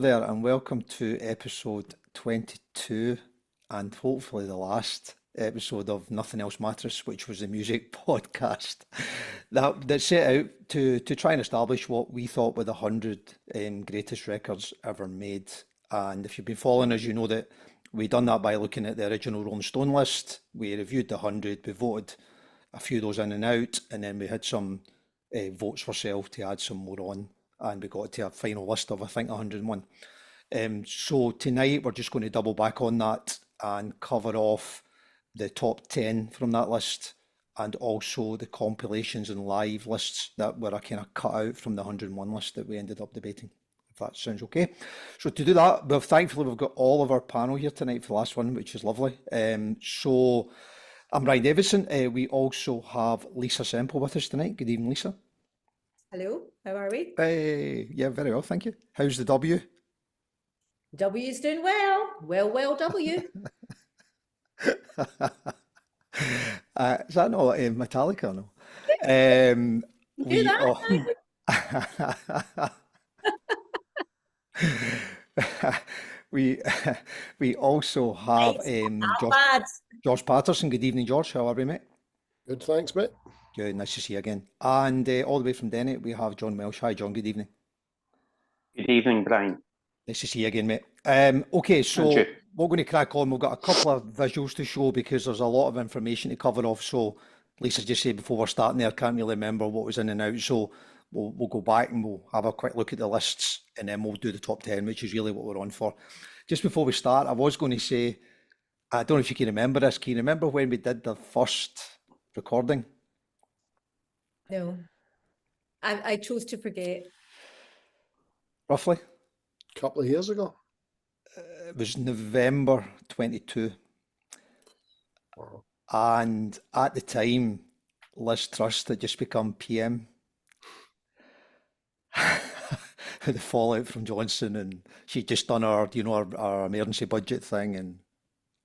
there, and welcome to episode 22, and hopefully the last episode of Nothing Else Mattress, which was a music podcast that set out to try and establish what we thought were the 100 greatest records ever made. And if you've been following us, you know that we done that by looking at the original Rolling Stone list. We reviewed the 100, we voted a few of those in and out, and then we had some votes for sale to add some more on, and we got to a final list of I think 101. So tonight we're just going to double back on that and cover off the top 10 from that list, and also the compilations and live lists that were a kind of cut out from the 101 list that we ended up debating, if that sounds okay. So to do that, well, thankfully we've got all of our panel here tonight for the last one, which is lovely. So I'm Brian Davidson. We also have Lisa Semple with us tonight. Good evening, Lisa. Hello, how are we? Hey, yeah, very well, thank you. How's the W? W's doing well. Well, W. Is that not Metallica? No. Do We that we we also have George Patterson. Good evening, George. How are we, mate? Good, thanks, mate. Good, nice to see you again. And all the way from Denny, we have John Welsh. Hi, John. Good evening. Good evening, Brian. Nice to see you again, mate. Okay, so we're going to crack on. We've got a couple of visuals to show because there's a lot of information to cover off. So Lisa just said before we're starting there, I can't really remember what was in and out. So we'll go back and we'll have a quick look at the lists, and then we'll do the top 10, which is really what we're on for. Just before we start, I was going to say, I don't know if you can remember this. Can you remember when we did the first recording? No, I chose to forget. Roughly? A couple of years ago. It was November 22. Wow. And at the time, Liz Truss had just become PM. The fallout from Johnson, and she'd just done our emergency budget thing and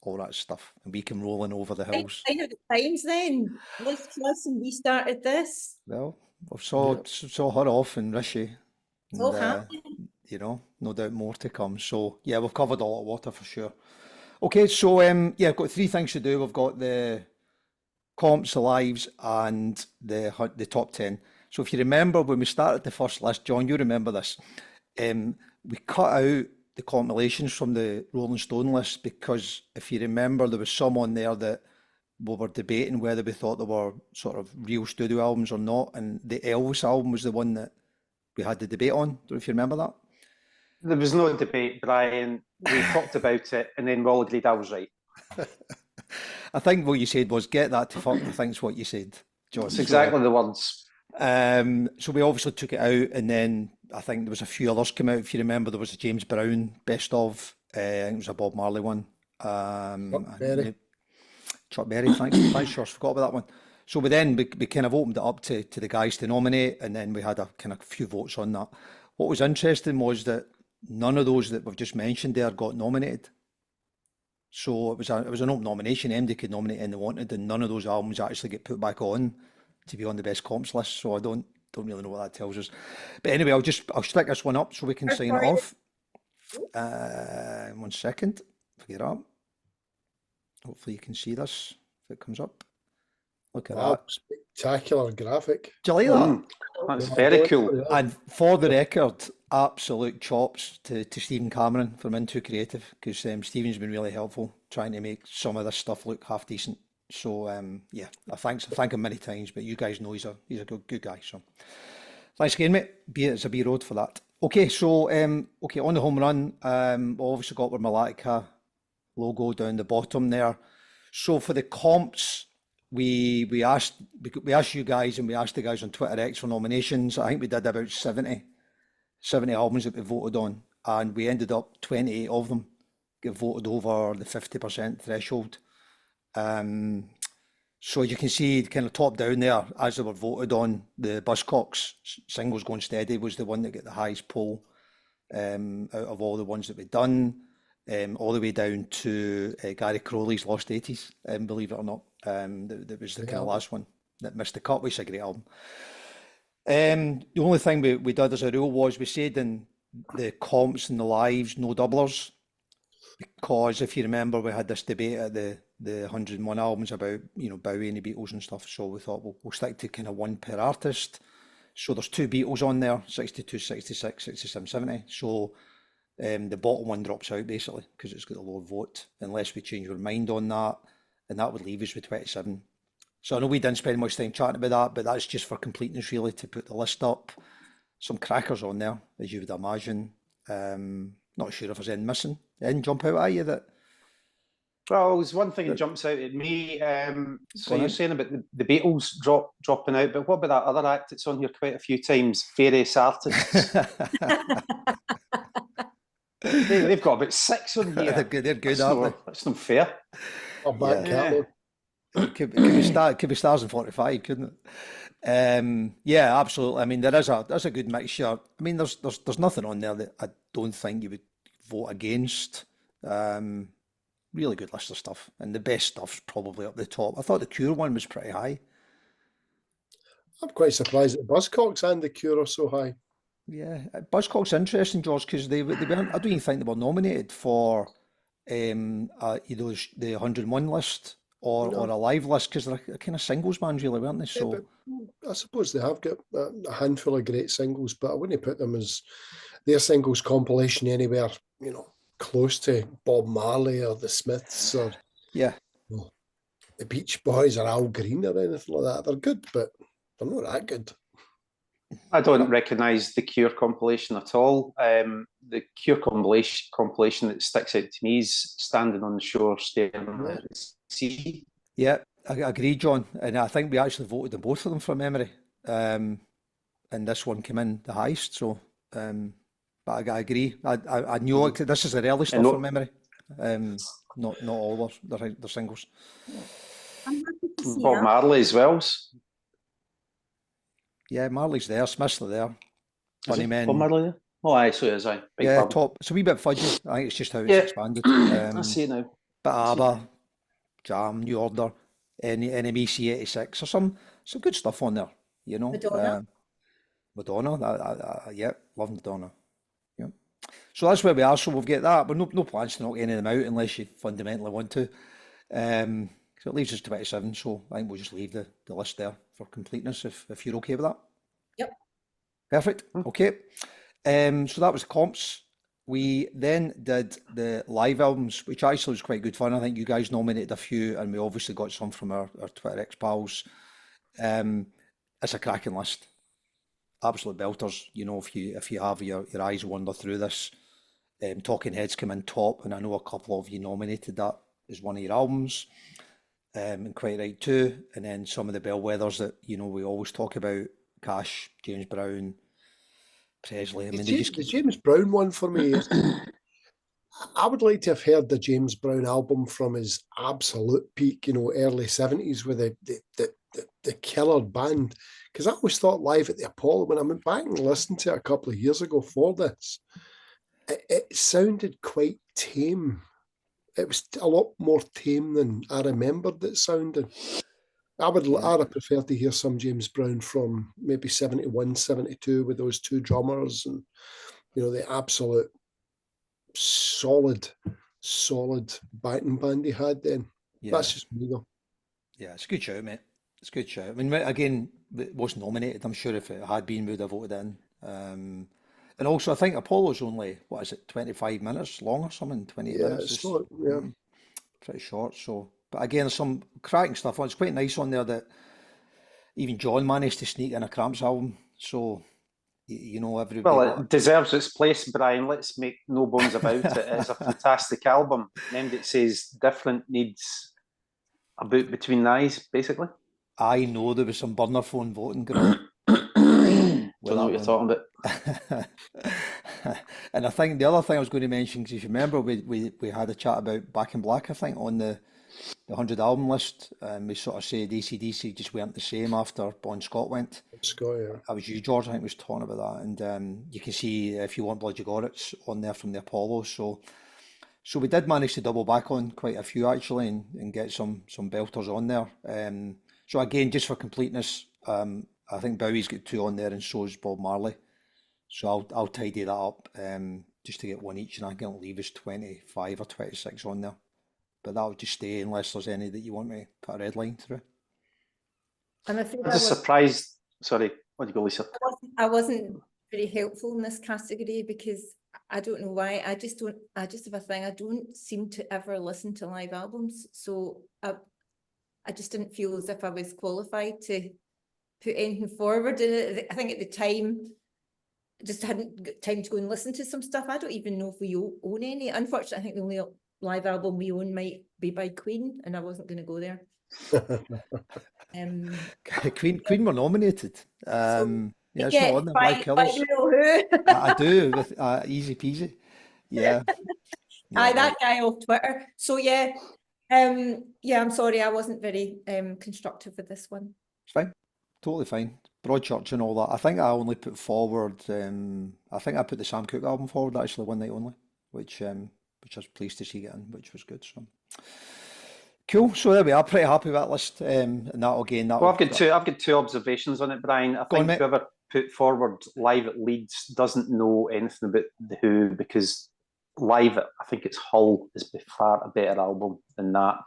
all that stuff, and we came rolling over the hills. I know the times then. Liz Truss and we started this. Well, I saw her off in Rishi. It's all happening. No doubt more to come. So yeah, we've covered a lot of water for sure. Okay, so yeah, I've got three things to do. We've got the comps, the lives, and the top 10. So if you remember when we started the first list, John, you remember this, we cut out the compilations from the Rolling Stone list because if you remember, there was some on there that we were debating whether we thought they were sort of real studio albums or not, and the Elvis album was the one that we had the debate on. Don't know if you remember that. There was no debate, Brian. We talked about it, and then we all agreed I was right. I think what you said was, get that to fuck, I think's what you said, John. That's exactly the words. So we obviously took it out, and then I think there was a few others came out. If you remember, there was a James Brown best of, I think it was a Bob Marley one. Chuck Berry, thanks, Josh, forgot about that one. So we kind of opened it up to the guys to nominate, and then we had a kind of few votes on that. What was interesting was that none of those that we've just mentioned there got nominated. So it was an open nomination. MD could nominate anyone they wanted, and none of those albums actually get put back on to be on the best comps list. So I don't really know what that tells us. But anyway, I'll stick this one up so we can sign it off. 1 second. Get up. Hopefully you can see this if it comes up. Look at that. Spectacular graphic. Do you like that? That's very cool. And for the record, absolute chops to Stephen Cameron from Into Creative, because Stephen's been really helpful trying to make some of this stuff look half decent. So yeah, I thank him many times, but you guys know he's a good guy. So thanks again, mate. It's a B road for that. Okay, so on the home run, we obviously got our Malatica logo down the bottom there. So for the comps, we asked you guys, and we asked the guys on Twitter X for nominations. I think we did about 70 albums that we voted on, and we ended up 28 of them get voted over the 50% threshold. So you can see kind of top down there, as they were voted on, the Buzzcocks Singles Going Steady was the one that got the highest poll out of all the ones that we'd done, all the way down to Gary Crowley's Lost 80s, believe it or not. That was the kind of last one that missed the cut, which is a great album. The only thing we did as a rule was we said in the comps and the lives, no doublers, because if you remember, we had this debate at the 101 albums about, you know, Bowie and the Beatles and stuff. So we thought we'll stick to kind of one per artist. So there's two Beatles on there, 62, 66, 67, 70. So the bottom one drops out basically because it's got a lower vote, unless we change our mind on that, and that would leave us with 27. So I know we didn't spend much time chatting about that, but that's just for completeness really, to put the list up. Some crackers on there, as you would imagine. Not sure if there's any missing. Any jump out at you that... Well, there's one thing that jumps out at me. So Go you're on. saying about the Beatles dropping out, but what about that other act that's on here quite a few times? Various artists. They've got about 6 on here. They're good, aren't they? That's not fair. Our back Yeah. catalogue. It could be stars in 45, couldn't it? Yeah, absolutely. I mean, there's a good mixture. I mean, there's nothing on there that I don't think you would vote against. Really good list of stuff, and the best stuff's probably up the top. I thought the Cure one was pretty high. I'm quite surprised that Buzzcocks and the Cure are so high. Yeah, Buzzcock's interesting, George, because they weren't. I don't even think they were nominated for you know, the 101 list or No. a live list, because they're kind of singles bands, really, weren't they? Yeah, So but I suppose they have got a handful of great singles, but I wouldn't put them as their singles compilation anywhere, you know, close to Bob Marley or the Smiths or yeah, the Beach Boys or Al Green or anything like that. They're good, but they're not that good. I don't recognise the Cure compilation at all. The Cure compilation that sticks out to me is Standing on the Shore, Staring at the Sea. yeah, I agree, John. And I think we actually voted on both of them from memory. And this one came in the highest. So, but I agree. I knew this is the early stuff from memory. Not all their singles. I'm happy to see Bob that. Marley as well. Yeah, Marley's there, Smiths are there. Funny Men. Bob Marley there? Oh, aye, so is I. Big Yeah, pardon. top. It's a wee bit fudgy. I think it's just how it's Yeah. expanded. I see it now. But ABBA, Jam, New Order, NMEC 86, or some good stuff on there, you know. Madonna. Madonna, yeah, love Madonna. Yeah. So that's where we are. So we've got that, but no plans to knock any of them out unless you fundamentally want to. So it leaves us 27. So I think we'll just leave the list there for completeness if you're okay with that. Yep. Perfect. Okay. So that was the comps. We then did the live albums, which actually was quite good fun. I think you guys nominated a few, and we obviously got some from our Twitter ex-pals. It's a cracking list. Absolute belters. You know, if you have your eyes wander through this, Talking Heads come in top, and I know a couple of you nominated that as one of your albums. And quite right too. And then some of the bellwethers that, you know, we always talk about: Cash, James Brown, Presley. I mean, The James Brown one for me is, I would like to have heard the James Brown album from his absolute peak, you know, early 70s with the killer band. Because I always thought Live at the Apollo, when I went back and listened to it a couple of years ago for this, it sounded quite tame. It was a lot more tame than I remembered it sounded. I'd have preferred to hear some James Brown from maybe 71, 72 with those two drummers and, you know, the absolute solid backing band he had then. Yeah. That's just me though. Yeah, it's a good shout, mate. It's a good shout. I mean, again, it wasn't nominated. I'm sure if it had been, we'd have voted in. And also, I think Apollo's only, 25 minutes long or something, 28 Yeah, minutes. it's not, yeah. Pretty short. So, but again, there's some cracking stuff on. It's quite nice on there that even John managed to sneak in a Cramps album. So, you know, everybody. Well, it deserves its place, Brian. Let's make no bones about it. It's a fantastic album. Named it says different needs a boot between the eyes, basically. I know there was some burner phone voting going on. Don't know what you're talking about. And I think the other thing I was going to mention, because if you remember, we had a chat about Back in Black, I think, on the 100 album list. We sort of said AC/DC just weren't the same after Bon Scott went. Scott, yeah. That was you, George, I think, was talking about that. And you can see If You Want Blood, You Got It's on there from the Apollo. So we did manage to double back on quite a few, actually, and get some belters on there. So again, just for completeness, I think Bowie's got 2 on there, and so's Bob Marley. So I'll tidy that up just to get one each, and I can leave us 25 or 26 on there. But that'll just stay unless there's any that you want me to put a red line through. I'm afraid I'm just surprised. Sorry, what do you go, Lisa? I wasn't very helpful in this category because I don't know why. I just have a thing. I don't seem to ever listen to live albums. So I just didn't feel as if I was qualified to put anything forward. And I think at the time, I just hadn't got time to go and listen to some stuff. I don't even know if we own any. Unfortunately, I think the only live album we own might be by Queen, and I wasn't going to go there. Queen were nominated. Yeah, it's not on there. Live By Killers. you know who. I do with easy peasy. Yeah. Aye, Yeah, that guy off Twitter. So yeah, I'm sorry, I wasn't very constructive with this one. it's fine. Totally fine. Broadchurch and all that. I think I only put forward. I think I put the Sam Cooke album forward actually one night only, which I was pleased to see getting, which was good. So cool. So there we are. Pretty happy with that list. And that again. Well, I've got two observations on it, Brian. I think mate. whoever put forward Live at Leeds doesn't know anything about the Who, because Live at, I think it's Hull, is by far a better album than that.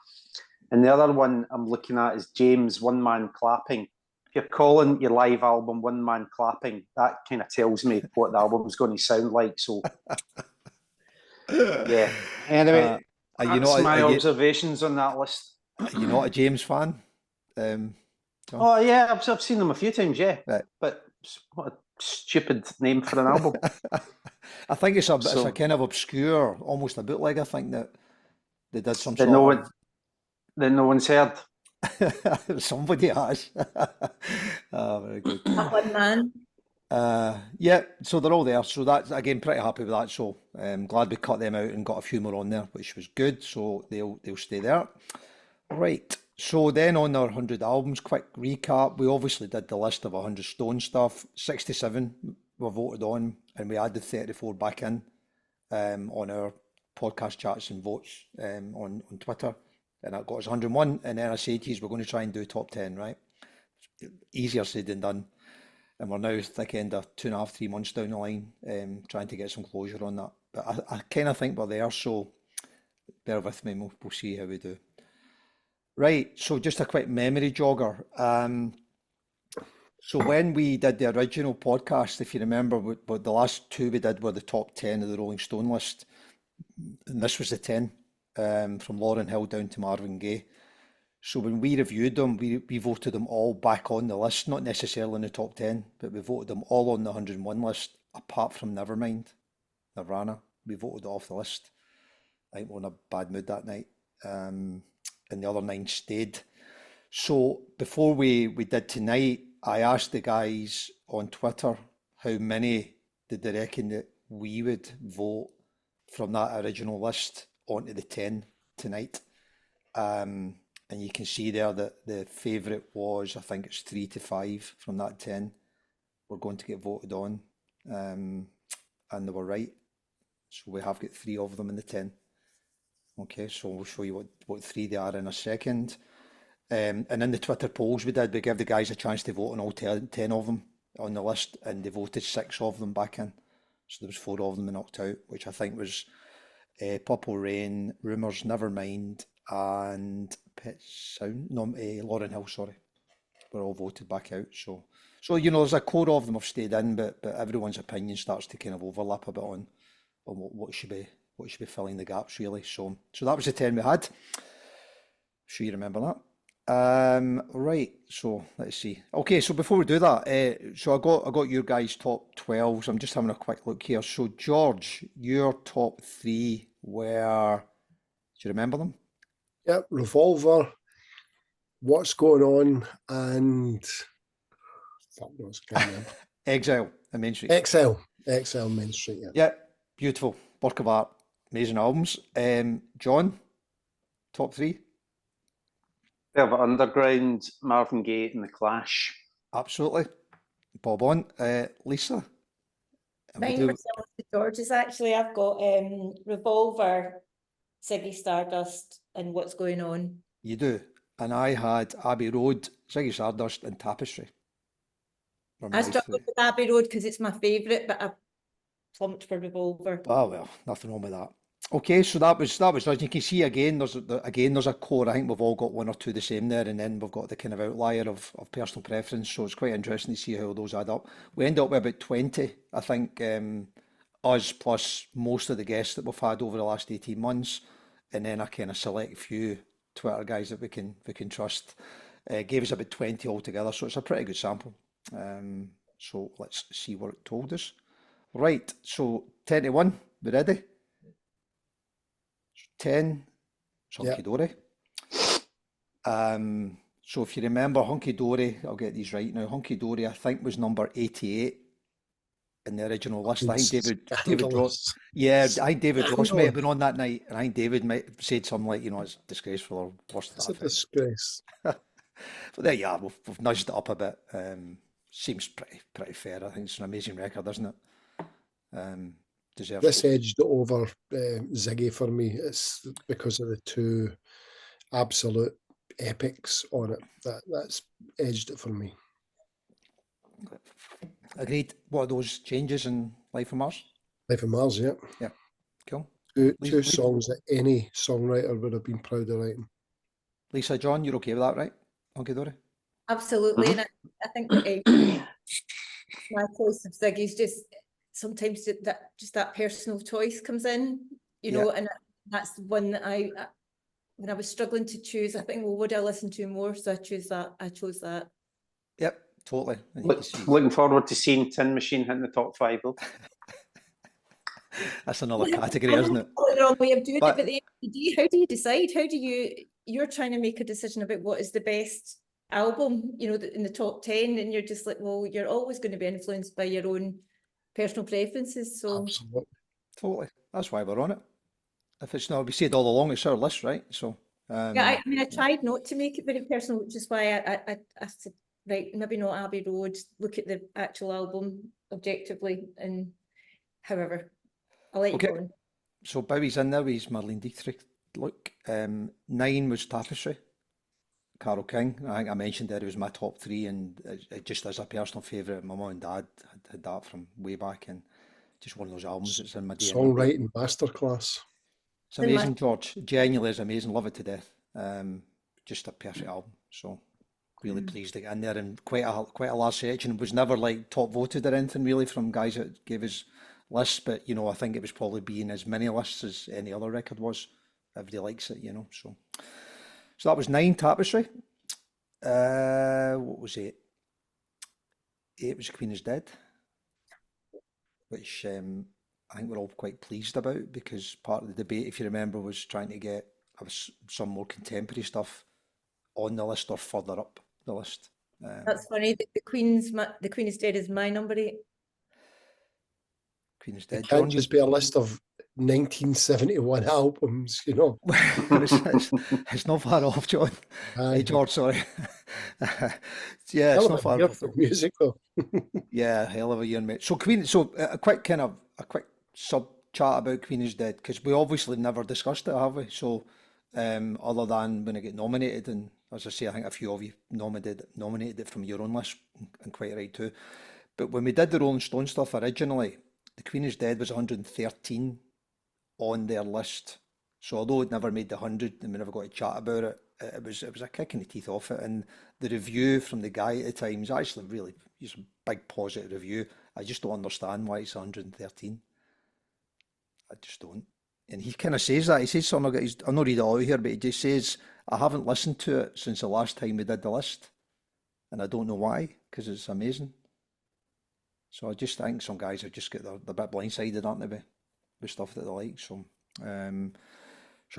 And the other one I'm looking at is James One Man Clapping. If you're calling your live album One Man Clapping, that kind of tells me what the album's going to sound like. So yeah. Anyway, that's my observations on that list. You're not a James fan? Oh yeah, I've seen them a few times, yeah. Right. But what a stupid name for an album. I think it's a kind of obscure, almost a bootleg. I think that they did some that no one's heard. Somebody has. Very good. That one man. Yeah, so they're all there. So that's, again, pretty happy with that. So glad we cut them out and got a few more on there, which was good. So they'll stay there. Right. So then on our 100 albums, quick recap. We obviously did the list of 100 Stone stuff. 67 were voted on, and we added 34 back in on our podcast chats and votes on Twitter. And that got us 101. And then I said to you, we're going to try and do top 10, right? Easier said than done. And we're now thick end of 2.5, 3 months down the line, trying to get some closure on that. But I kind of think we're there, so bear with me, we'll see how we do. Right, so just a quick memory jogger. So when we did the original podcast, if you remember, but the last two we did were the top 10 of the Rolling Stone list. And this was the 10, from Lauryn Hill down to Marvin Gaye. So when we reviewed them, we voted them all back on the list, not necessarily in the top 10, but we voted them all on the 101 list, apart from Nevermind, Nirvana. We voted off the list. I think we were in a bad mood that night. And the other 9 stayed. So before we did tonight, I asked the guys on Twitter how many did they reckon that we would vote from that original list onto the 10 tonight. And you can see there that the favourite was, I think it's 3 to 5 from that 10 were going to get voted on. And they were right. So we have got 3 of them in the 10. Okay, so we'll show you what 3 they are in a second. And in the Twitter polls we did, we gave the guys a chance to vote on all 10 of them on the list, and they voted 6 of them back in. So there was 4 of them that knocked out, which I think was Purple Rain, Rumours, Nevermind, and Pet Sound, no, Lauryn Hill, sorry, were all voted back out. So you know, there's a core of them have stayed in, but everyone's opinion starts to kind of overlap a bit on what should be filling the gaps really. So that was the 10 we had. Sure you remember that. Right, so let's see. Okay, so before we do that, so I got your guys' top 12. So I'm just having a quick look here. So George, your top 3 were, do you remember them? Yep, Revolver, What's Going On, and fuck knows, can't remember. Exile and Main Street. Exile Main Street. Yeah, beautiful work of art, amazing albums. John, top 3. Velvet Underground, Marvin Gaye, and The Clash. Absolutely, bob on. Lisa. Mine were similar to George's actually. I've got Revolver, Ziggy Stardust, and What's Going On. You do. And I had Abbey Road, Ziggy Stardust, and Tapestry. from I Life. struggled with Abbey Road because it's my favourite, but I plumped for Revolver. Oh well, nothing wrong with that. Okay, so that was as you can see again. There's a core. I think we've all got one or two the same there, and then we've got the kind of outlier of personal preference. So it's quite interesting to see how those add up. We end up with about 20, I think, us plus most of the guests that we've had over the last 18 months, and then a kind of select few Twitter guys that we can trust. Gave us about 20 altogether, so it's a pretty good sample. So let's see what it told us. Right, so 10 to 1, we ready? 10, it's Yeah. Hunky Dory. So if you remember, Hunky Dory, I'll get these right now. Hunky Dory, I think, was number 88 in the original list. I think David Ross. Yeah, I think David Ross might have been on that night, and I think David might have said something like, you know, it's disgraceful or worse It's than a that. disgrace. But there you are, we've nudged it up a bit. Seems pretty fair. I think it's an amazing record, isn't it? Deserves This edged it over Ziggy for me. It's because of the two absolute epics on it. That's edged it for me. Agreed. What are those changes in Life on Mars? Life of Mars, yeah. Yeah, cool. Two songs that any songwriter would have been proud of writing. Lisa, John, you're okay with that, right? Hunky Dory? Absolutely, and I think that my choice of Ziggy's just sometimes that personal choice comes in, you know, and that's one that when I was struggling to choose, I think, well, would I listen to more? So I chose that. Yep, totally. Looking forward to seeing Tin Machine hitting the top 5 though. That's another category, isn't it? The wrong way of doing it, but at the end of the day, how do you decide? You're trying to make a decision about what is the best album, you know, in the top 10, and you're just like, well, you're always going to be influenced by your own personal preferences. So Absolutely. Totally. That's why we're on it. If it's not, we said all along, it's our list, right? So yeah, I tried not to make it very personal, which is why I said, right, maybe not Abbey Road, look at the actual album objectively, and however, I'll let you go on. So Bowie's in there with his Marlene Dietrich look. 9 was Tapestry, Carole King. I think I mentioned that it was my top 3, and it just as a personal favourite. My mum and dad had that from way back, and just one of those albums that's in my DNA. Songwriting masterclass. It's amazing, George. Genuinely is amazing. Love it to death. Just a perfect album. So really pleased to get in there, and quite a large section. It was never like top voted or anything really from guys that gave us lists, but you know, I think it was probably being as many lists as any other record was. Everybody likes it, you know. So that was 9, Tapestry. What was 8? 8 was Queen is Dead, which I think we're all quite pleased about, because part of the debate, if you remember, was trying to get some more contemporary stuff on the list or further up the list. That's funny. The Queen is Dead is my number 8. Queen is Dead. It can't just be a list of 1971 albums, you know. It's not far off, John. Hey, George, sorry. Yeah, it's not far off. Music though. Yeah, hell of a year, mate. So Queen. So a quick sub chat about Queen is Dead, because we obviously never discussed it, have we? So other than when it got nominated, and as I say, I think a few of you nominated it from your own list, and quite right too. But when we did the Rolling Stone stuff originally, the Queen is Dead was 113 on their list. So although it never made the 100 and we never got to chat about it, it was a kick in the teeth off it. And the review from the guy at the time is actually he's a big positive review. I just don't understand why it's 113. I just don't. And he kind of says that. He says something like, I'll not read it all here, but he just says, I haven't listened to it since the last time we did the list. And I don't know why, because it's amazing. So I just think some guys have just got they're a bit blindsided, aren't they, with stuff that they like. So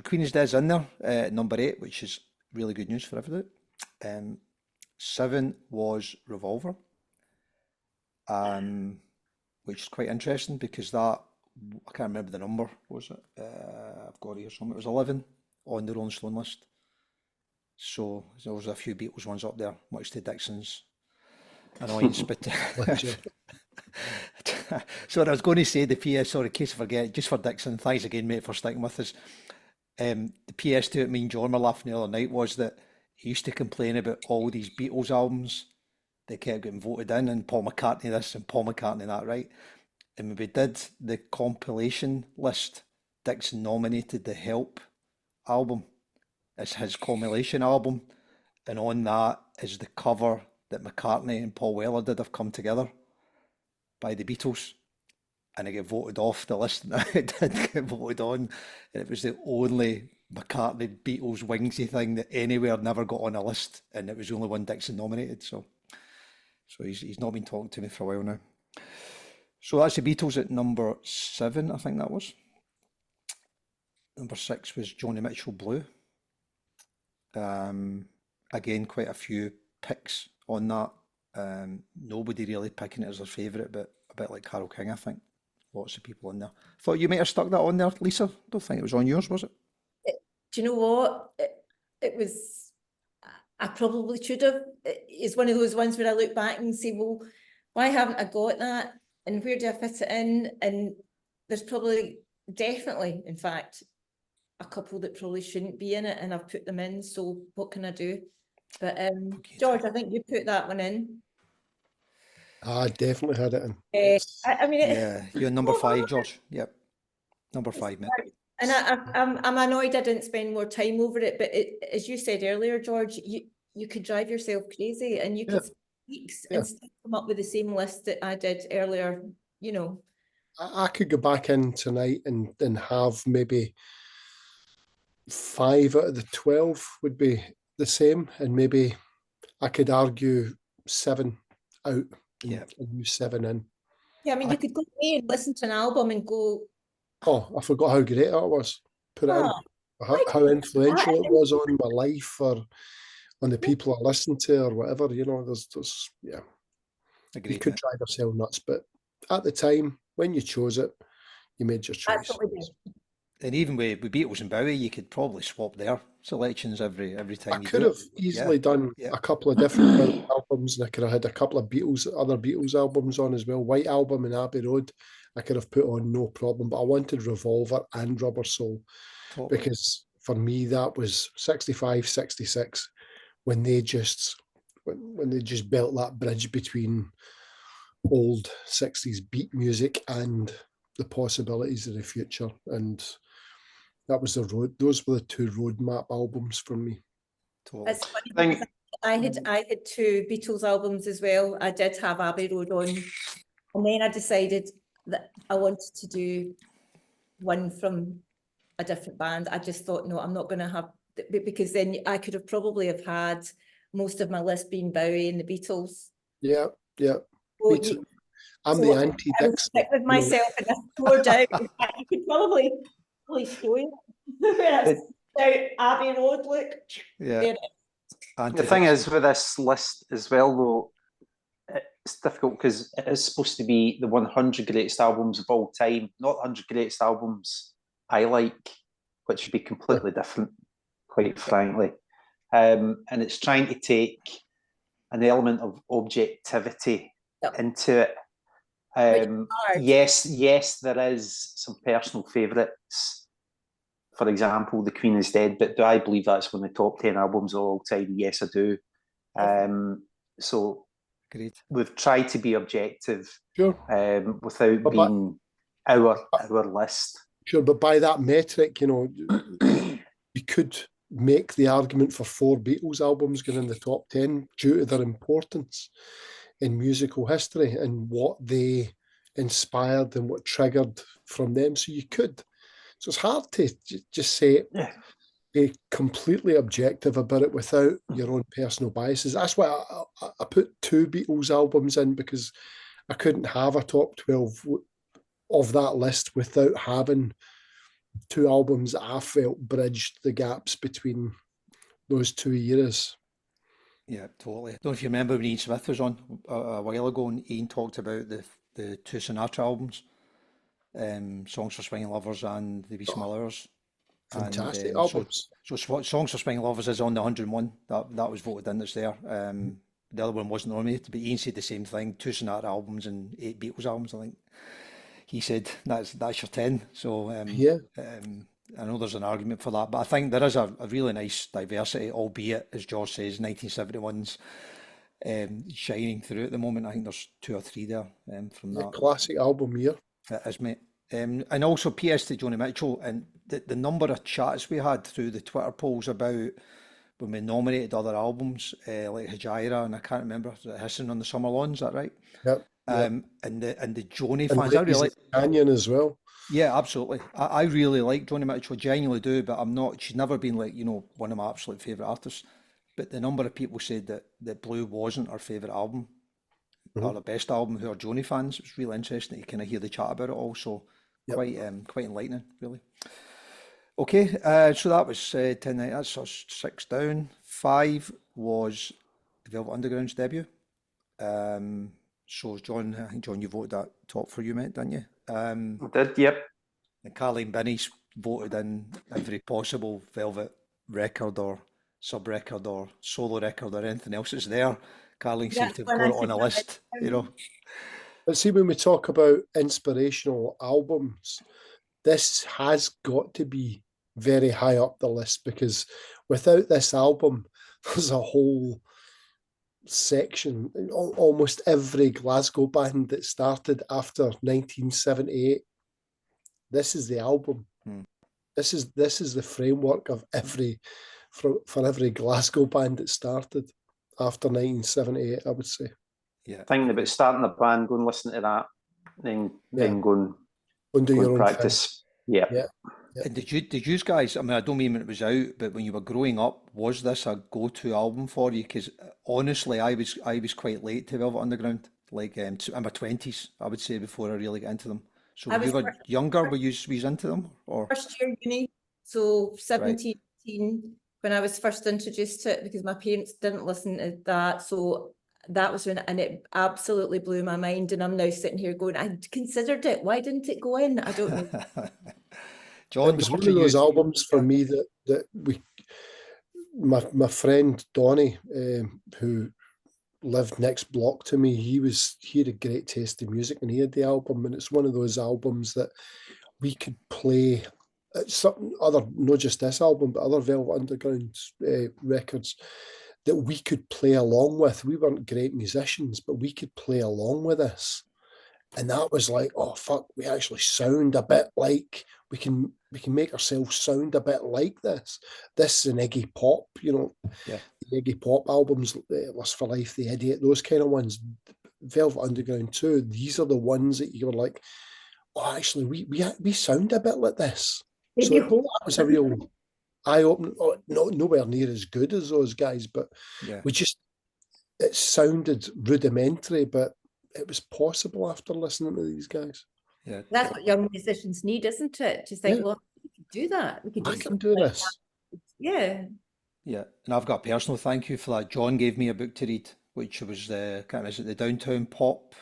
Queen is Dead's in there, number 8, which is really good news for everybody. 7 was Revolver, which is quite interesting, because that, I can't remember the number, was it? I've got it here somewhere. It was 11 on the Rolling Stone list. So there was a few Beatles ones up there, much to Dixon's annoyance, but so what I was going to say, the PS, sorry, in case I forget, just for Dixon, thanks again, mate, for sticking with us. The PS to it, me and John were laughing the other night, was that he used to complain about all these Beatles albums they kept getting voted in, and Paul McCartney this and Paul McCartney that, right? And when we did the compilation list, Dixon nominated the Help album as his compilation album, and on that is the cover that McCartney and Paul Weller did of Come Together by the Beatles. And it got voted off the list. It did get voted on, and it was the only McCartney Beatles Wingsy thing that anywhere never got on a list, and it was the only one Dixon nominated. So he's not been talking to me for a while now. So that's the Beatles at number 7, I think that was. Number 6 was Joni Mitchell Blue. Again, quite a few picks on that. Nobody really picking it as their favourite, but a bit like Carole King, I think. Lots of people on there. Thought you might have stuck that on there, Lisa. Don't think it was on yours, was it? Do you know what? It was, I probably should have. It's one of those ones where I look back and say, well, why haven't I got that? And where do I fit it in? And there's probably, definitely, in fact, a couple that probably shouldn't be in it, and I've put them in, so what can I do? But Okay, George, I think you put that one in. I definitely had it in. I mean, Yeah, you're number 5, George. Yep, number 5, mate. And I'm annoyed I didn't spend more time over it, but as you said earlier, George, you could drive yourself crazy, and you could spend weeks and still come up with the same list that I did earlier, you know. I could go back in tonight and have maybe 5 out of the 12 would be the same, and maybe I could argue 7 out and use 7 in. Yeah, I mean, you could go away and listen to an album and go, oh, I forgot how great that was. Put it in. How influential it was on my life or on the people I listened to or whatever, you know, there's Agreed, you could drive yourself nuts, but at the time, when you chose it, you made your choice. that's what we did. And even with Beatles and Bowie, you could probably swap their selections every time I you could do have easily done Yeah. a couple of different Bowie albums, and I could have had a couple of other Beatles albums on as well. White Album and Abbey Road, I could have put on no problem, but I wanted Revolver and Rubber Soul Totally. because for me that was 65, 66 when they just built that bridge between old 60s beat music and the possibilities of the future, and that was the road. Those were the 2 roadmap albums for me. Totally. It's funny because I had 2 Beatles albums as well. I did have Abbey Road on, and then I decided that I wanted to do one from a different band. I just thought, no, I'm not going to have, because then I could have probably have had most of my list being Bowie and the Beatles. Yeah. So Me too. I'm the anti-Dixon. I would stick with myself and I scored out. In fact, you could probably show you where I out Abbey Road, look. Yeah. The thing is with this list as well, though, it's difficult because it is supposed to be the 100 greatest albums of all time, not 100 greatest albums I like, which would be completely different, quite frankly. And it's trying to take an element of objectivity into it. Yes, there is some personal favourites. For example, The Queen is Dead, but do I believe that's one of the top 10 albums of all time? Yes, I do. So Great. We've tried to be objective, sure, without being our list. Sure, but by that metric, you know, you could make the argument for 4 Beatles albums going in the top 10 due to their importance in musical history and what they inspired and what triggered from them. So you could. So it's hard to just say, be completely objective about it without your own personal biases. That's why I put 2 Beatles albums in, because I couldn't have a top 12 of that list without having 2 albums that I felt bridged the gaps between those 2 eras. Yeah, totally. I don't know if you remember when Ian Smith was on a while ago, and Ian talked about the 2 Sinatra albums, Songs for Swinging Lovers and The Wee Small Hours. Fantastic albums. So Songs for Swinging Lovers is on the 101. That was voted in. It's there. The other one wasn't nominated, but Ian said the same thing. 2 Sinatra albums and 8 Beatles albums, I think. He said that's your 10. So I know there's an argument for that, but I think there is a really nice diversity, albeit, as George says, 1971's shining through at the moment. I think there's two or three there from Yeah, that. classic album year. It is, mate. And also PS to Joni Mitchell, and the number of chats we had through the Twitter polls about when we nominated other albums, like Hijira, and I can't remember, was it Hissing on the Summer Lawn, is that right? Yep. And the Joni And fans, I Ladies really, of the Canyon as well. yeah, absolutely. I really like Joni Mitchell, genuinely do, but I'm not, she's never been like, one of my absolute favourite artists. But the number of people said that Blue wasn't our favourite album or the best album who are Joni fans. It was really interesting to kind of hear the chat about it all. So Yep. quite enlightening, really. Okay, so that was 10 night. That's us 6 down. 5 was Velvet Underground's debut. So John, I think John, you voted that top for you, mate, didn't you? I did, yep. And Carleen Binney's voted in every possible Velvet record or sub record or solo record or anything else that's there. Carleen seems That's to have when got I it on said a that. list. But see, when we talk about inspirational albums, this has got to be very high up the list, because without this album, there's a whole section, almost every Glasgow band that started after 1978. This is the album. This is the framework of for every Glasgow band that started after 1978, I would say. Yeah. Thinking about starting a band, go and listen to that, then go and do and your own practice. Yeah. Yeah. And did you guys, I mean, I don't mean when it was out, but when you were growing up, was this a go-to album for you? Because honestly, I was quite late to Velvet Underground, like in my 20s, I would say, before I really got into them. So I when you was were younger, were you into them? Or first year uni, so right. 17, 18, when I was first introduced to it, because my parents didn't listen to that. So that was when, and it absolutely blew my mind. And I'm now sitting here going, I considered it. Why didn't it go in? I don't know. John, It was John, one of those albums for yeah. me that my friend Donny, who lived next block to me, he had a great taste in music, and he had the album, and it's one of those albums that we could play something other, not just this album, but other Velvet Underground records that we could play along with. We weren't great musicians, but we could play along with this. And that was like, oh fuck, we actually sound a bit like we can make ourselves sound a bit like this. This is an Iggy Pop, Yeah. the Iggy Pop albums, Lust for Life, The Idiot, those kind of ones. Velvet Underground too. These are the ones that you're like, oh, actually, we sound a bit like this. So that was a real eye opener. Oh, nowhere near as good as those guys, but Yeah. it sounded rudimentary, but it was possible after listening to these guys. Yeah. That's what young musicians need, isn't it? To think, well, we could do that. We could do I can something do like this. that. Yeah. Yeah, and I've got a personal thank you for that. John gave me a book to read, which was is it the Downtown Pop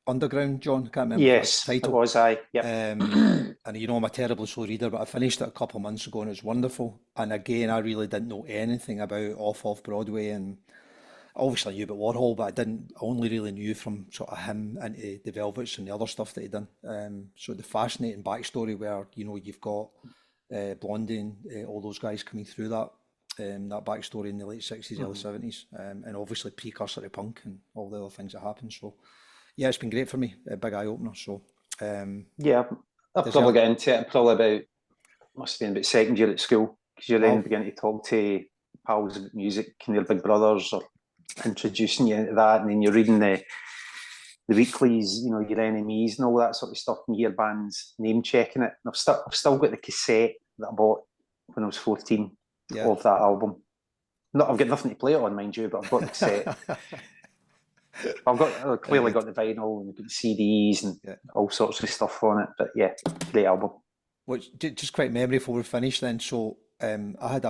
Underground, John? Can't remember if that's Yes, the it title. was I. Yep. And I'm a terribly slow reader, but I finished it a couple of months ago and it was wonderful. And again, I really didn't know anything about off Broadway, and obviously I knew about Warhol, but I only really knew from sort of him into the Velvets and the other stuff that he'd done. So the fascinating backstory where, you've got Blondie and all those guys coming through that backstory in the late 60s, early 70s, and obviously precursor to punk and all the other things that happened. So yeah, it's been great for me, a big eye opener. So yeah, I probably got into it probably must have been about second year at school, because you're then beginning to talk to pals about music and your big brothers or introducing you into that, and then you're reading the weeklies, your NMEs and all that sort of stuff, and you hear bands name checking it. And I've still got the cassette that I bought when I was 14 of that album. I've got nothing to play it on, mind you, but I've got the cassette. I've clearly got the vinyl and the CDs and all sorts of stuff on it. But yeah, great album. Which just quick memory before we finish then. So I had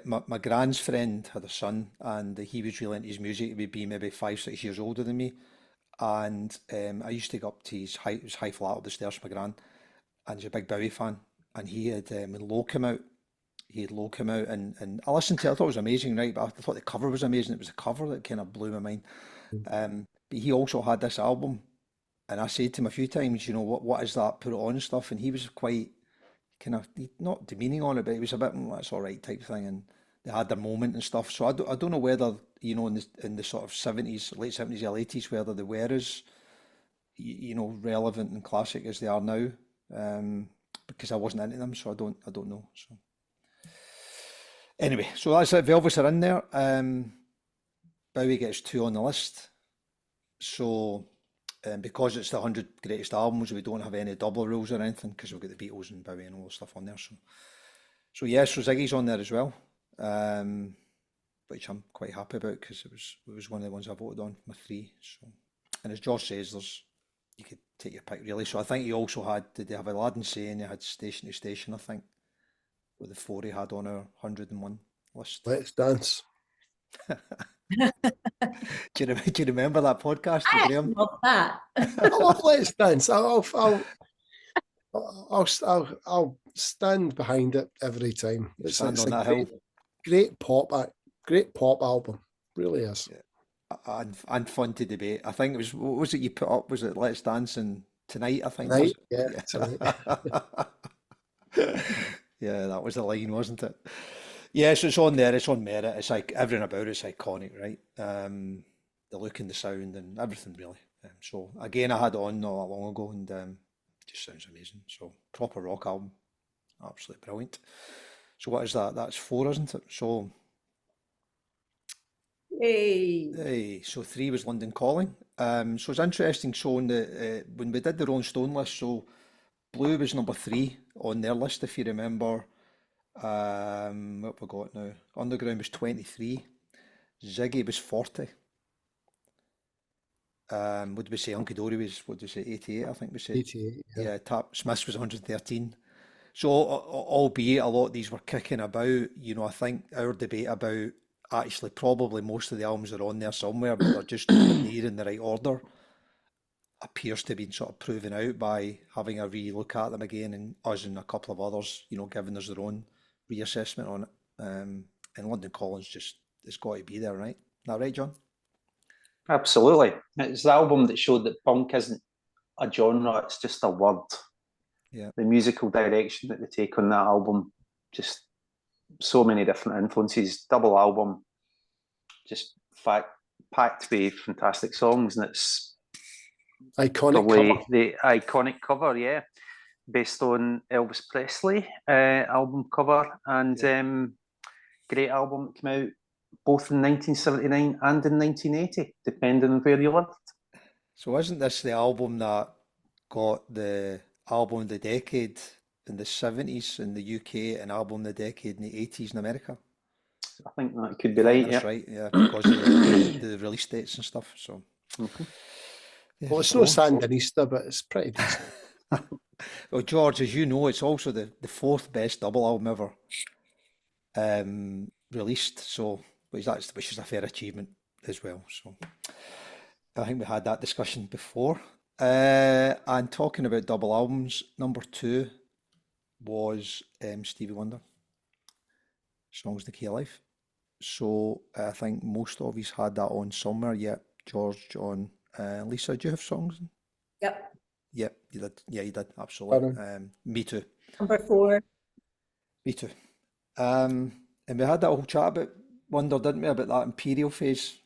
my grand's friend had a son, and he was really into his music. He would be maybe 5, 6 years older than me. And I used to go up to his high flat up the stairs with my gran, and he's a big Bowie fan. And he had, when Low came out, and I listened to it, I thought it was amazing, right? But I thought the cover was amazing. It was the cover that kind of blew my mind. But he also had this album, and I said to him a few times, what is that? Put it on and stuff. And he was quite kind of, not demeaning on it, but he was a bit, that's all right type thing. And they had their moment and stuff. So I don't know whether, you know, in the sort of 70s, late 70s, early 80s, whether they were as, you know, relevant and classic as they are now. Because I wasn't into them, so I don't know. So anyway, so that's it. Velvet are in there. Bowie gets 2 on the list. So because it's the 100 greatest albums, we don't have any double rules or anything because we've got the Beatles and Bowie and all the stuff on there. So yeah, so Ziggy's on there as well, which I'm quite happy about because it was one of the ones I voted on, my 3. So, and as Josh says, you could take your pick really. So I think he also did they have Aladdin Sane, he had Station to Station, I think, with the 4 he had on our 101 list. Let's Dance. Do you remember that podcast, I Graham? love that. I love Let's Dance. I'll stand behind it every time. Stand on a that hill. great pop album. Really is. Yeah. And fun to debate. I think it was, what was it you put up? Was it Let's Dance and Tonight, I think? Tonight, Was it? yeah, Tonight. Yeah, that was the line, wasn't it? Yeah, so it's on there, it's on merit. It's like everything about it's iconic, right? The look and the sound and everything really. So again, I had it on not that long ago and just sounds amazing. So proper rock album. Absolutely brilliant. So what is that? That's 4, isn't it? So Hey. so 3 was London Calling. So it's interesting showing that when we did the Rolling Stone list, so Blue was number 3 on their list, if you remember. What have we got now? Underground was 23. Ziggy was 40. What did we say? Hunky Dory was, what did we say? 88, I think we said. 88, yeah. Yeah, Tap Smiths was 113. So, albeit a lot of these were kicking about, you know, I think our debate about actually probably most of the albums are on there somewhere, but they're just nowhere near in the right order, appears to be sort of proven out by having a re-look at them again, and us and a couple of others, you know, giving us their own reassessment on it. And London Calling's just, it's got to be there, right? Is that right, John? Absolutely. It's the album that showed that punk isn't a genre, it's just a word. Yeah. The musical direction that they take on that album, just so many different influences. Double album, just packed with fantastic songs, and it's Iconic probably cover. the iconic cover, yeah, based on Elvis Presley album cover, and great album that came out both in 1979 and in 1980, depending on where you lived. So isn't this the album that got the album of the decade in the 70s in the UK and album of the decade in the 80s in America? I think that could be I think right, that's yeah. right, yeah, because of the release dates and stuff. So, yeah, Well, it's so- no Sandinista, but it's pretty decent. Well, George, as you know, it's also the 4th best double album ever released. So, which is a fair achievement as well. So, I think we had that discussion before. And talking about double albums, number 2 was Stevie Wonder, Songs the Key of Life. So I think most of us had that on somewhere. Yeah, George, John, Lisa, do you have songs? Yep. Yep, you did. Yeah, you did. Absolutely. Me too. Number 4. Me too. And we had that whole chat about Wonder, didn't we, about that Imperial phase?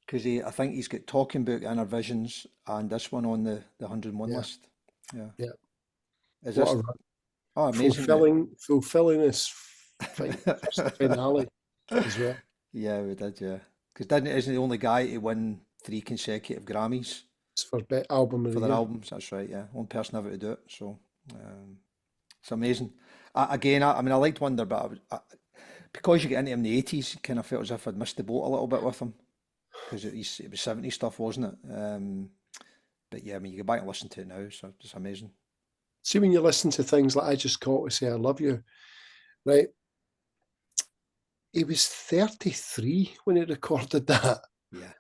Because I think he's got Talking Book, Inner Visions, and this one on the 101 Yeah. list. Yeah. Yeah. Is What this? a run. Oh, amazing. Fulfilling this first finale as well. Yeah, we did, yeah. Because isn't the only guy to win 3 consecutive Grammys It's for album of for the their year. albums? That's right, yeah. One person ever to do it, so it's amazing. I mean, I liked Wonder, but because you get into him in the 80s, you kind of felt as if I'd missed the boat a little bit with him. Because it was 70s stuff, wasn't it? But yeah, I mean, you go back and listen to it now, so it's amazing. See, when you listen to things like I Just Called to Say I Love You, right? He was 33 when he recorded that. Yeah.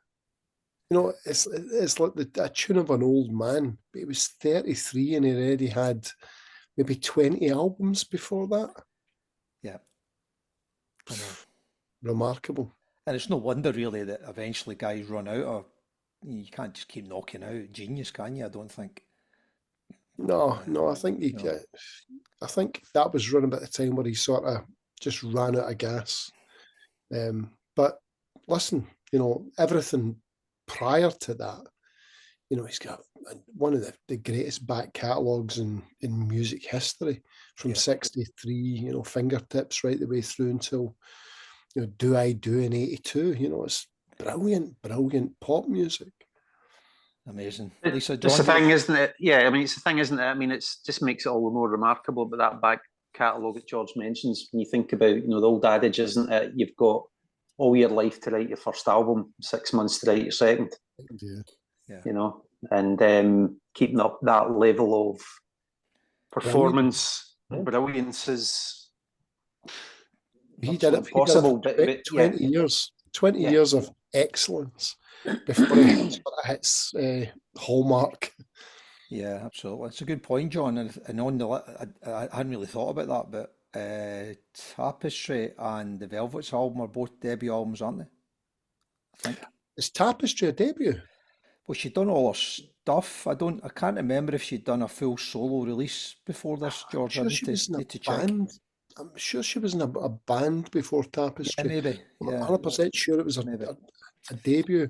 You know, it's like a tune of an old man, but he was 33 and he already had maybe 20 albums before that. Yeah. I know. Remarkable. And it's no wonder really that eventually guys run out of, you can't just keep knocking out genius, can you? I don't think. No, I think I think that was running about the time where he sort of just ran out of gas. But listen, you know, everything prior to that, you know, he's got one of the greatest back catalogues in music history, from Yeah. 63, you know, Fingertips right the way through until, you know, Do I Do in 82. You know, it's brilliant, brilliant pop music. Amazing. Lisa, It's the John, thing, isn't it? Yeah, I mean, it's the thing, isn't it? I mean, it's just makes it all the more remarkable. But that back catalogue that George mentions, when you think about, you know, the old adage, isn't it? You've got all your life to write your first album, 6 months to write your second. Yeah. Yeah. You know, and keeping up that level of performance, brilliance is He did it. He did it possible. for But 20 years. 20 Yeah. years of excellence before it hits Hallmark. Yeah, absolutely. It's a good point, John. And on the, I hadn't really thought about that, but Tapestry and the Velvet's album are both debut albums, aren't they? I think. Is Tapestry a debut? Well, she'd done all her stuff. I can't remember if she'd done a full solo release before this, I'm George. I sure she was in a need to check. band. I'm sure she was in a band before Yeah, Tapestry. maybe. I'm Yeah, 100% sure it was maybe. a debut.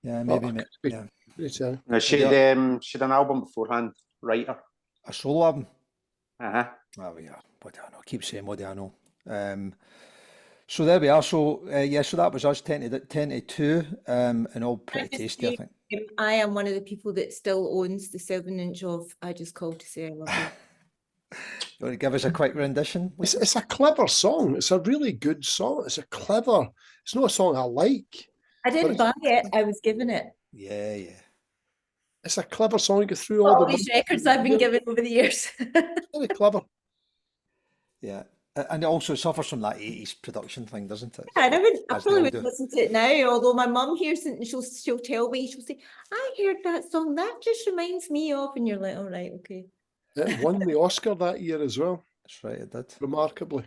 Yeah, But maybe. I could be Yeah, pretty no, she'd an album beforehand, writer. a solo album. Uh-huh. Oh yeah, what do I know? I keep saying what do I know? So there we are. So yeah, so that was us 10 to 2, and all pretty tasty, I think. I am one of the people that still owns the 7-inch of I Just Called to Say I Love You. You want to give us a quick rendition? It's a clever song. It's a really good song. It's not a song I like. I didn't buy it, I was given it. Yeah, yeah. It's a clever song. You go through All these records I've been given over the years. Very clever. Yeah. And it also suffers from that 80s production thing, doesn't it? Yeah, and I As they probably all would do. listen to it now, although my mum hears it and she'll tell me, she'll say, I heard that song, that just reminds me of, and you're like, all right, okay. It won the Oscar that year as well, That's right, it did. remarkably.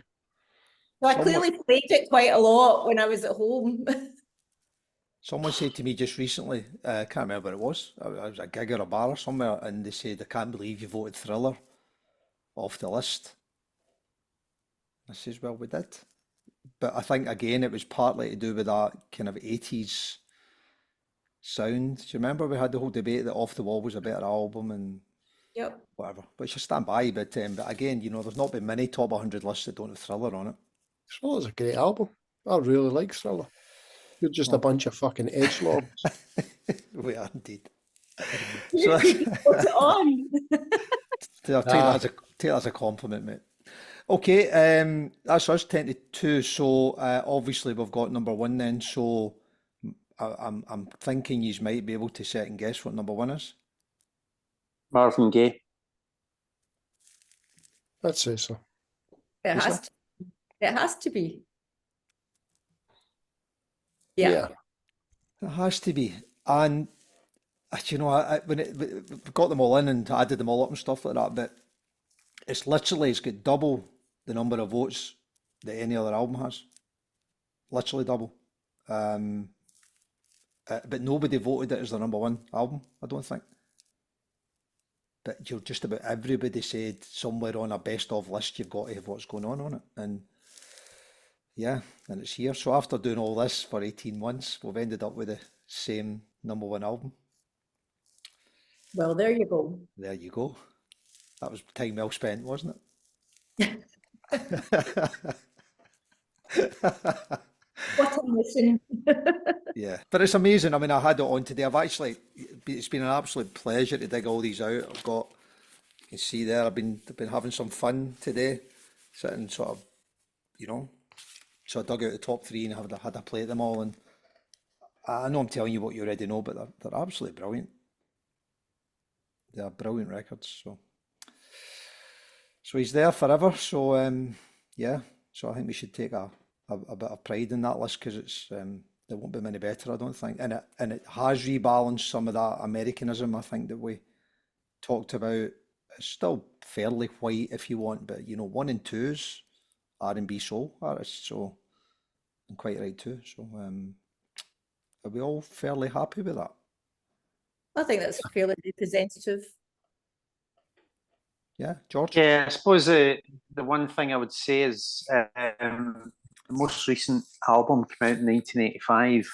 So I clearly played it quite a lot when I was at home. Someone said to me just recently, I can't remember what it was. I was at a gig or a bar or somewhere, and they said, I can't believe you voted Thriller off the list. I says, well, we did. But I think, again, it was partly to do with that kind of 80s sound. Do you remember we had the whole debate that Off the Wall was a better album and Yep. whatever? Which I stand by, but again, you know, there's not been many top 100 lists that don't have Thriller on it. Thriller's a great album. I really like Thriller. You're just a bunch of fucking edgelords. We are indeed. So, what's it on? I'll take that as a compliment, mate. Okay, that's us 10 to 2. So obviously we've got number 1 then. So I'm thinking you might be able to second guess what number 1 is. Marvin Gaye. I'd say so. It has to be. Yeah. It has to be. And you know, when we got them all in and added them all up and stuff like that, but it's got double the number of votes that any other album has. Literally double. But nobody voted it as their number 1 album, I don't think. But just about everybody said somewhere on a best of list you've got to have what's going on it. And yeah, and it's here. So after doing all this for 18 months, we've ended up with the same number 1 album. Well, there you go. There you go. That was time well spent, wasn't it? What a mission. Yeah, but it's amazing. I mean, I had it on today. It's been an absolute pleasure to dig all these out. You can see there, I've been having some fun today, sitting sort of, you know, so I dug out the top 3 and had a play at them all. And I know I'm telling you what you already know, but they're absolutely brilliant. They are brilliant records. So he's there forever. So yeah, so I think we should take a bit of pride in that list because it's there won't be many better, I don't think. And it has rebalanced some of that Americanism, I think, that we talked about. It's still fairly white if you want, but you know, 1 and 2's R&B soul artists, so and quite right too. So are we all fairly happy with that? I think that's fairly representative. Yeah, George? Yeah, I suppose the one thing I would say is the most recent album came out in 1985.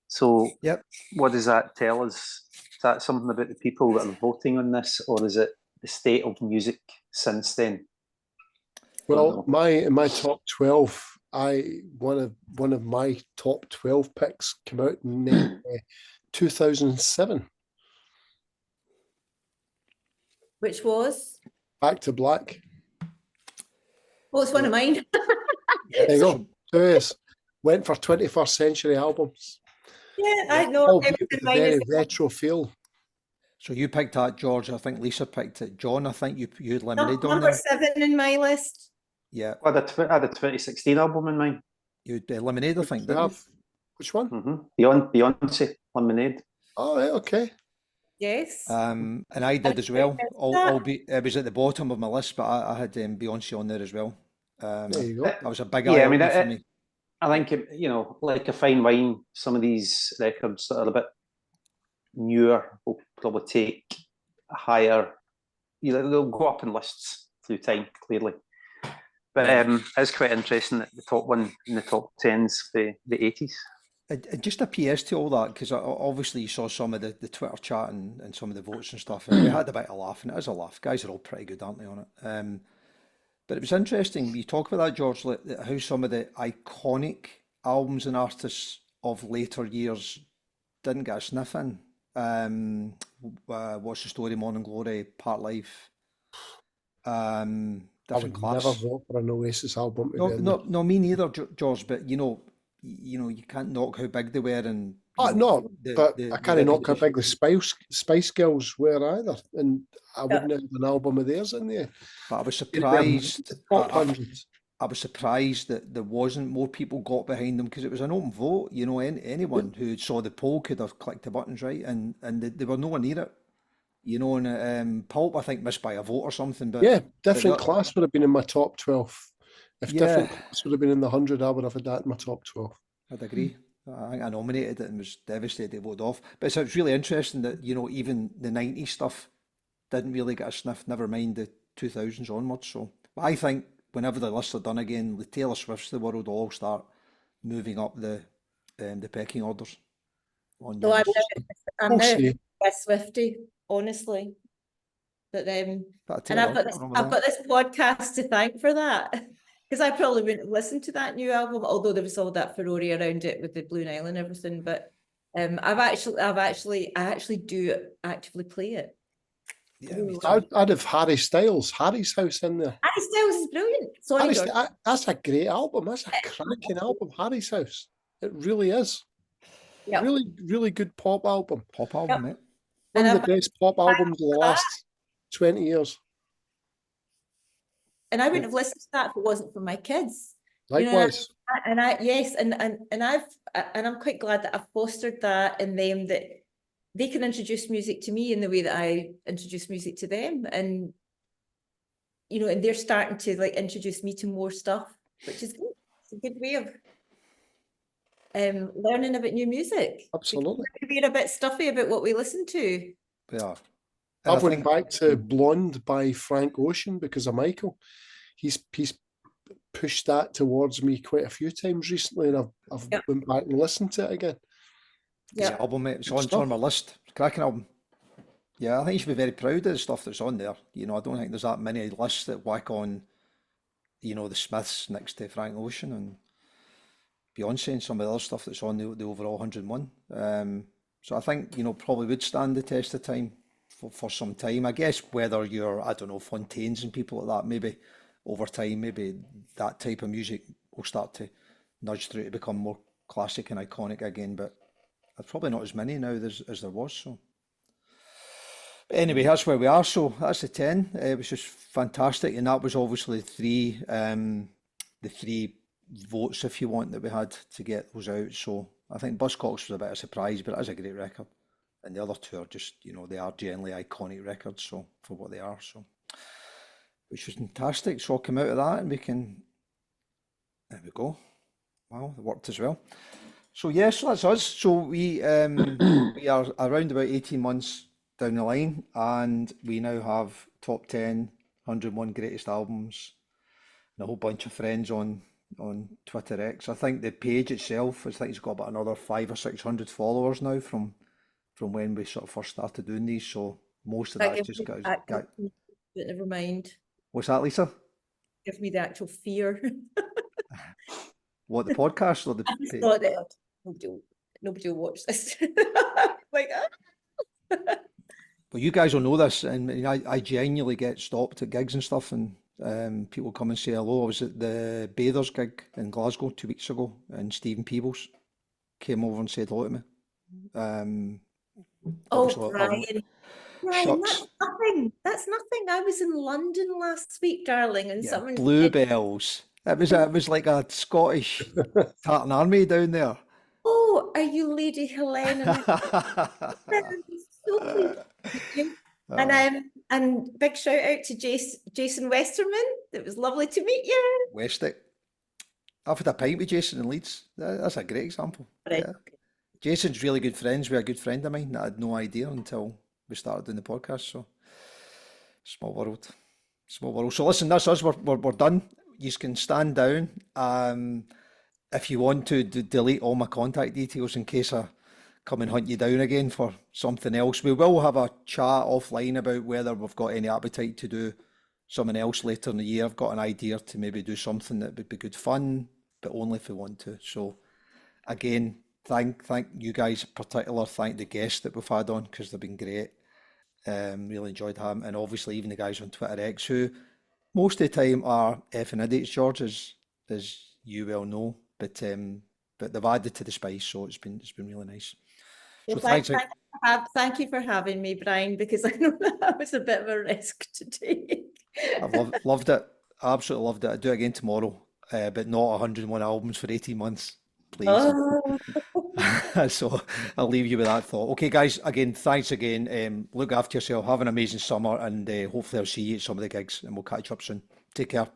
So, Yep. what does that tell us? Is that something about the people that are voting on this, or is it the state of music since then? Well, my top 12, one of my top 12 picks came out in 2007. Which was? Back to Black. Well, it's one of mine. There you go. There it is. Went for 21st century albums. Yeah, I know. Albeit with a very retro feel. So you picked that, George. I think Lisa picked it. John, I think you had Lemonade on Number there. 7 in my list. Yeah. I had a 2016 album in mind. You had Lemonade, I think, didn't you? Which one? Beyonce, Lemonade. Oh, right, okay. Yes. And I did as well. Albeit it was at the bottom of my list, but I had Beyonce on there as well. There you go. That was a big eye opener for me. I think, like a fine wine, some of these records that are a bit newer will probably take a higher, they'll go up in lists through time, clearly. But it's quite interesting that the top one in the top 10's the 80s. Just a PS to all that, because obviously you saw some of the Twitter chat and some of the votes and stuff, and we had a bit of laugh, and it is a laugh. Guys are all pretty good, aren't they, on it? But it was interesting, you talk about that, George, like how some of the iconic albums and artists of later years didn't get a sniff in. What's the Story, Morning Glory, Part Life, I Different would Class. never vote for an Oasis album. No, me neither, George. But you can't knock how big they were, and no, but I can't knock how big the Spice Girls were either, and I wouldn't have an album of theirs in there. But I was surprised. Top 100. I was surprised that there wasn't more people got behind them, because it was an open vote. Anyone who saw the poll could have clicked the buttons, right? And they were nowhere near it. And Pulp, I think, missed by a vote or something. But yeah, Different Class would have been in my top 12. If Yeah. Different Class would have been in the 100, I would have had that in my top 12. I'd agree. I think I nominated it and was devastated they voted off. But it's really interesting that, even the 90s stuff didn't really get a sniff, never mind the 2000s onwards. So but I think whenever the lists are done again, the Taylor Swifts of the world will all start moving up the pecking orders. So I'm now see. a Swiftie, honestly. But and Taylor, I've got this podcast to thank for that. Because I probably wouldn't have listened to that new album, although there was all that furore around it with the Blue Nile and everything. But I actually do actively play it. Yeah, me too. I'd have Harry Styles, Harry's House in there. Harry Styles is brilliant. Sorry, George. That's a great album. That's a cracking album, Harry's House. It really is. Yep. Really, really good pop album. Pop album, mate. One of the best pop albums of the last 20 years. And I wouldn't have listened to that if it wasn't for my kids. Likewise. And I'm quite glad that I've fostered that in them, that they can introduce music to me in the way that I introduce music to them. And and they're starting to introduce me to more stuff, which is good. It's a good way of learning about new music. Absolutely. We're a bit stuffy about what we listen to. We are. I went back to Blonde by Frank Ocean because of Michael. He's pushed that towards me quite a few times recently, and I've went back and listened to it again. Yeah, album, mate. It's on my list. Cracking album. Yeah, I think you should be very proud of the stuff that's on there. I don't think there's that many lists that whack on, the Smiths next to Frank Ocean and Beyonce and some of the other stuff that's on the overall 101. So I think, probably would stand the test of time for some time. I guess whether you're, Fontaines and people like that, maybe over time, maybe that type of music will start to nudge through to become more classic and iconic again, but there's probably not as many now as there was. So but anyway, that's where we are. So that's the 10. It was just fantastic, and that was obviously the three votes, if you want, that we had to get those out. So I think Buzzcocks was a bit of a surprise, but it is a great record. And the other two are just, they are generally iconic records, so for what they are. So, which was fantastic. So I'll come out of that, and there we go. Wow, it worked as well. So yes, so that's us. So we are around about 18 months down the line, and we now have top 10, 101 greatest albums, and a whole bunch of friends on on Twitter X. I think the page itself, I think it's got about another 500 or 600 followers now from when we sort of first started doing these. So most of That that's gives just me guys. actual fear, but never mind. What's that, Lisa? Gives me the actual fear. What, the podcast or the I just page? thought nobody will watch this. Like, Well, you guys will know this, and I genuinely get stopped at gigs and stuff, and people come and say hello. I was at the Bathers gig in Glasgow 2 weeks ago, and Stephen Peebles came over and said hello to me. oh, Obviously, Brian, shucks. that's nothing. That's nothing. I was in London last week, darling, and Yeah, someone said, bluebells. It was like a Scottish tartan army down there. "Oh, are you Lady Helena?" I'm so pleased to meet you. And big shout out to Jason Westerman. It was lovely to meet you. Westick. I've had a pint with Jason in Leeds. That's a great example. Right. Yeah. Jason's really good friends with a good friend of mine that I had no idea until we started doing the podcast. So small world. Small world. So listen, that's us. We're done. You can stand down. If you want to delete all my contact details in case I come and hunt you down again for something else. We will have a chat offline about whether we've got any appetite to do something else later in the year. I've got an idea to maybe do something that would be good fun, but only if we want to. So again, thank you guys in particular. Thank the guests that we've had on because they've been great. Really enjoyed having, and obviously even the guys on Twitter X who most of the time are effing idiots, George, as you well know. But they've added to the spice, so it's been really nice. Well, So thanks. thank you for having me, Brian, because I know that was a bit of a risk to take. I've loved it. Absolutely loved it. I'd do it again tomorrow, but not 101 albums for 18 months, please. Oh. So I'll leave you with that thought. Okay, guys, again, thanks again. Look after yourself. Have an amazing summer, and hopefully I'll see you at some of the gigs, and we'll catch up soon. Take care.